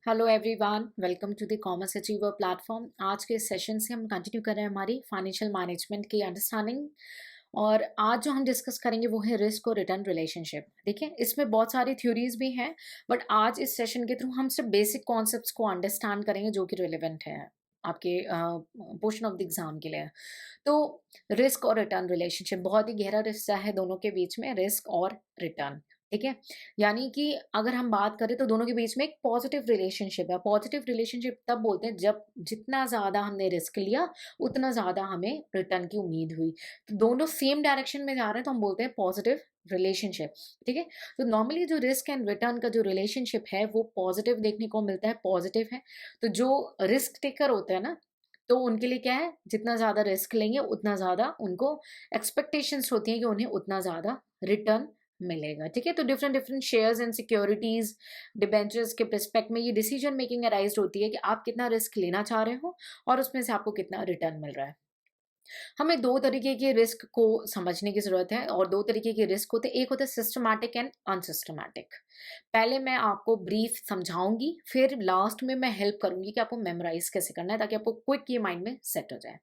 Hello everyone, welcome to the commerce achiever platform. आज के session से हम कंटिन्यू कर रहे हैं हमारी फाइनेंशियल मैनेजमेंट की अंडरस्टैंडिंग। और आज जो हम डिस्कस करेंगे वो है रिस्क और रिटर्न रिलेशनशिप। देखिए, इसमें बहुत सारी थ्योरीज भी हैं, बट आज इस सेशन के थ्रू हम सिर्फ बेसिक कॉन्सेप्ट्स को अंडरस्टैंड करेंगे जो कि रिलेवेंट है आपके पोर्शन ऑफ द एग्जाम के लिए। तो रिस्क और रिटर्न रिलेशनशिप बहुत ही गहरा रिश्ता है दोनों के बीच में, रिस्क और रिटर्न। ठीक है, यानी कि अगर हम बात करें तो दोनों के बीच में एक पॉजिटिव रिलेशनशिप है। पॉजिटिव रिलेशनशिप तब बोलते हैं जब जितना ज़्यादा हमने रिस्क लिया उतना ज़्यादा हमें रिटर्न की उम्मीद हुई। तो दोनों सेम डायरेक्शन में जा रहे हैं तो हम बोलते हैं पॉजिटिव रिलेशनशिप। ठीक है, तो नॉर्मली जो रिस्क एंड रिटर्न का जो रिलेशनशिप है वो पॉजिटिव देखने को मिलता है, पॉजिटिव है। तो जो रिस्क टेकर होते हैं ना, तो उनके लिए क्या है, जितना ज़्यादा रिस्क लेंगे उतना ज़्यादा उनको एक्सपेक्टेशंस होती हैं कि उन्हें उतना ज़्यादा रिटर्न मिलेगा। ठीक है, तो different different shares and securities debentures के रिस्पेक्ट में ये डिसीजन मेकिंग अराइज होती है कि आप कितना रिस्क लेना चाह रहे हो और उसमें से आपको कितना रिटर्न मिल रहा है। हमें दो तरीके के रिस्क को समझने की जरूरत है और दो तरीके के रिस्क होते हैं। एक होता है सिस्टमैटिक एंड अनसिस्टमैटिक। पहले मैं आपको ब्रीफ समझाऊंगी, फिर लास्ट में मैं हेल्प करूंगी कि आपको मेमोराइज कैसे करना है ताकि आपको क्विक ये माइंड में सेट हो जाए।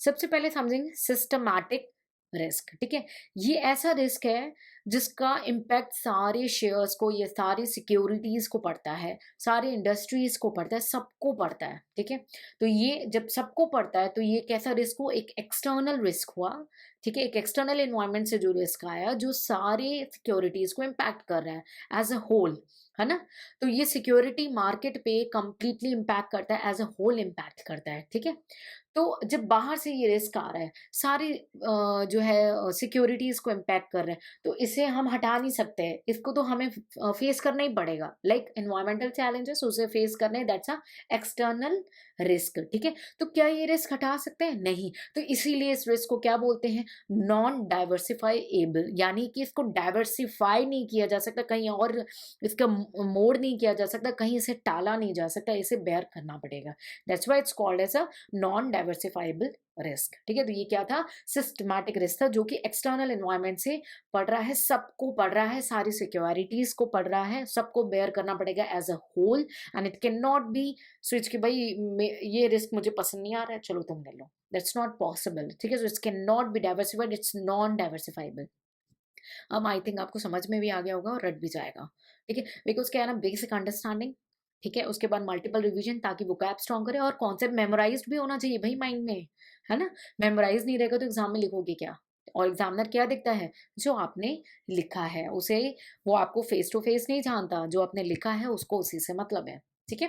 सबसे पहले समझेंगे सिस्टमैटिक रिस्क। ठीक है, ये ऐसा रिस्क है जिसका इम्पैक्ट सारे शेयर्स को, ये सारी सिक्योरिटीज को पड़ता है, सारी इंडस्ट्रीज को पड़ता है, सबको पड़ता है। ठीक है, तो ये जब सबको पड़ता है तो ये कैसा रिस्क हुआ, एक एक्सटर्नल रिस्क हुआ। ठीक है, एक एक्सटर्नल एनवायरनमेंट से जो रिस्क आया जो सारे सिक्योरिटीज को इम्पैक्ट कर रहा है एज अ होल, है ना। तो ये सिक्योरिटी मार्केट पे कंप्लीटली इम्पैक्ट करता है, एज अ होल इम्पैक्ट करता है। ठीक है, तो जब बाहर से ये रिस्क आ रहा है, सारी जो है सिक्योरिटीज को इम्पैक्ट कर रहे हैं, तो इसे हम हटा नहीं सकते। इसको तो हमें फेस करना ही पड़ेगा। लाइक एनवायरमेंटल चैलेंजेस उसे फेस करने, दैट्स अ एक्सटर्नल रिस्क। ठीक है, तो क्या ये रिस्क हटा सकते हैं? नहीं। तो इसीलिए इस रिस्क को क्या बोलते हैं, नॉन डाइवर्सिफाइएबल, यानी कि इसको डाइवर्सिफाई नहीं किया जा सकता, कहीं और इसका मोड़ नहीं किया जा सकता, कहीं इसे टाला नहीं जा सकता, इसे बेयर करना पड़ेगा। That's why it's called as a non diversifiable risk. ठीक है, तो ये क्या था, सिस्टमैटिक रिस्क था जो कि एक्सटर्नल एनवायरनमेंट से पड़ रहा है, सबको पड़ रहा है, सारी सिक्योरिटीज को पड़ रहा है, सबको बेयर करना पड़ेगा as a whole. And it can not be switch कि भाई ये रिस्क मुझे पसंद नहीं आ रहा है, चलो तुम ले लो। That's not possible. ठीक है, so it's can not B diversified, it's non diversifiable. अब आई थिंक आपको समझ में भी आ गया होगा और रट भी जाएगा। ठीक है, बिकॉज क्या है ना, बेसिक अंडरस्टैंडिंग। ठीक है, उसके बाद मल्टीपल रिवीजन ताकि वो कैप स्ट्रॉन्ग करे, और कॉन्सेप्ट मेमोराइज्ड भी होना चाहिए भाई माइंड में, है ना। मेमोराइज नहीं रहेगा तो एग्जाम में लिखोगे क्या? और एग्जामिनर क्या देखता है, जो आपने लिखा है उसे। वो आपको फेस टू फेस नहीं जानता, जो आपने लिखा है उसको उसी से मतलब है। ठीक है,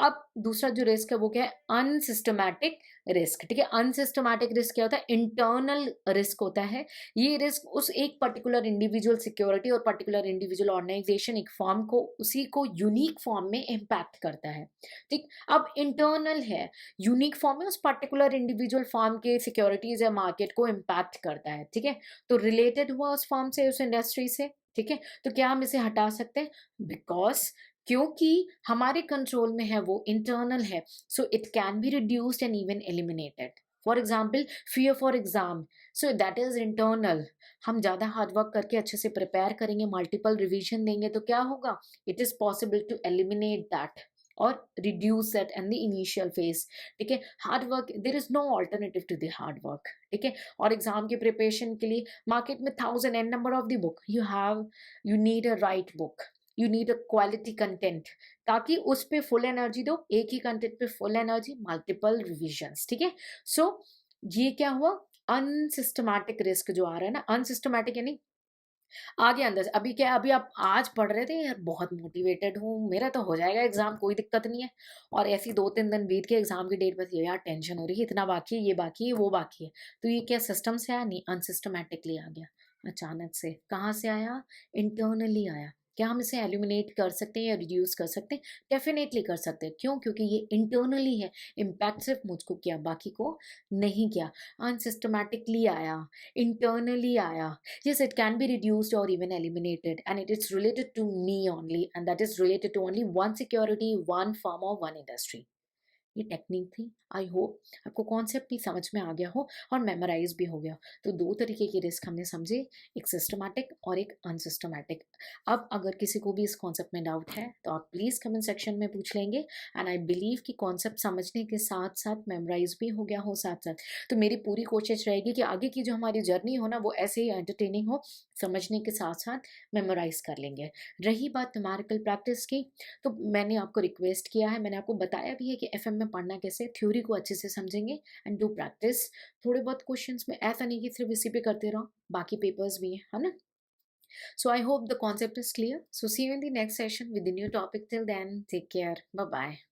अब दूसरा जो रिस्क है वो क्या है, अनसिस्टमैटिक रिस्क। ठीक है, अनसिस्टमैटिक रिस्क क्या होता है, इंटरनल रिस्क होता है। ये रिस्क उस एक पर्टिकुलर इंडिविजुअल सिक्योरिटी और पर्टिकुलर इंडिविजुअल ऑर्गेनाइजेशन, एक फॉर्म को, उसी को यूनिक फॉर्म में इम्पैक्ट करता है। ठीक, अब इंटरनल है, यूनिक फॉर्म में उस पर्टिकुलर इंडिविजुअल फॉर्म के सिक्योरिटीज या मार्केट को इम्पैक्ट करता है। ठीक है, तो रिलेटेड हुआ उस फॉर्म से, उस इंडस्ट्री से। ठीक है, तो क्या हम इसे हटा सकते हैं? बिकॉज क्योंकि हमारे कंट्रोल में है, वो इंटरनल है, so it can be reduced and even eliminated. For example, fear for exam, so that is internal. हम ज्यादा हार्ड वर्क करके अच्छे से प्रिपेयर करेंगे, मल्टीपल रिवीजन देंगे तो क्या होगा, it is possible to eliminate that और reduce that in the initial phase. ठीक है, hard work, there is no alternative to the hard work. ठीक है, और एग्जाम की प्रिपरेशन के लिए मार्केट में thousand and number of the book you have, you need a right book, you need a quality content, ताकि उस पे फुल एनर्जी दो, एक ही कंटेंट पे फुल एनर्जी, मल्टीपल रिविजन्स। ठीक है, सो ये क्या हुआ, अनसिस्टमैटिक रिस्क जो आ रहा है ना, अनसिस्टमैटिक यानी आगे अंदर से। अभी क्या है, अभी आप आज पढ़ रहे थे यार, बहुत मोटिवेटेड हूँ, मेरा तो हो जाएगा एग्जाम, कोई दिक्कत नहीं है। और ऐसी 2-3 दिन बीत के एग्जाम की डेट पर यार टेंशन हो रही है, इतना बाकी है, ये बाकी है, वो बाकी है। तो ये क्या सिस्टम से आया? नहीं, अनसिस्टमैटिकली आ गया, अचानक से। कहाँ से आया? इंटरनली आया। क्या हम इसे एलिमिनेट कर सकते हैं या रिड्यूस कर सकते हैं? डेफिनेटली कर सकते हैं। क्यों? क्योंकि ये इंटरनली है, इम्पैक्ट सिर्फ मुझको किया, बाकी को नहीं किया। अनसिस्टमैटिकली आया, इंटरनली आया। Yes, it can be reduced or even eliminated, and it is related to me only, and that is related to only one security, one firm, or one industry. ये टेक्निक थी। आई होप आपको concept भी समझ में आ गया हो और memorise भी हो गया हो। तो 2 तरीके की रिस्क हमने समझे, एक सिस्टमैटिक और एक अनसिस्टमैटिक। अब अगर किसी को भी इस कॉन्सेप्ट में डाउट है, तो आप प्लीज़ कमेंट सेक्शन में पूछ लेंगे एंड आई बिलीव कि कॉन्सेप्ट समझने के साथ-साथ मेमोराइज भी हो गया हो साथ-साथ। तो मेरी पूरी कोशिश रहेगी कि आगे की जो हमारी जर्नी हो ना, वो ऐसे ही एंटरटेनिंग हो, समझने के साथ-साथ मेमोराइज कर लेंगे। रही बात न्यूमेरिकल प्रैक्टिस की, तो मैंने आपको रिक्वेस्ट किया है, मैंने आपको बताया भी है कि एफएम में पढ़ना कैसे है, थ्योरी को अच्छे से समझेंगे एंड डू प्रैक्टिस। थोड़े बहुत क्वेश्चंस में ऐसा नहीं कि सिर्फ इसी पे करते रहो, बाकी पेपर्स भी हैं, है ना? So I hope the concept is clear. So see you in the next session with the new topic. Till then take care, bye bye.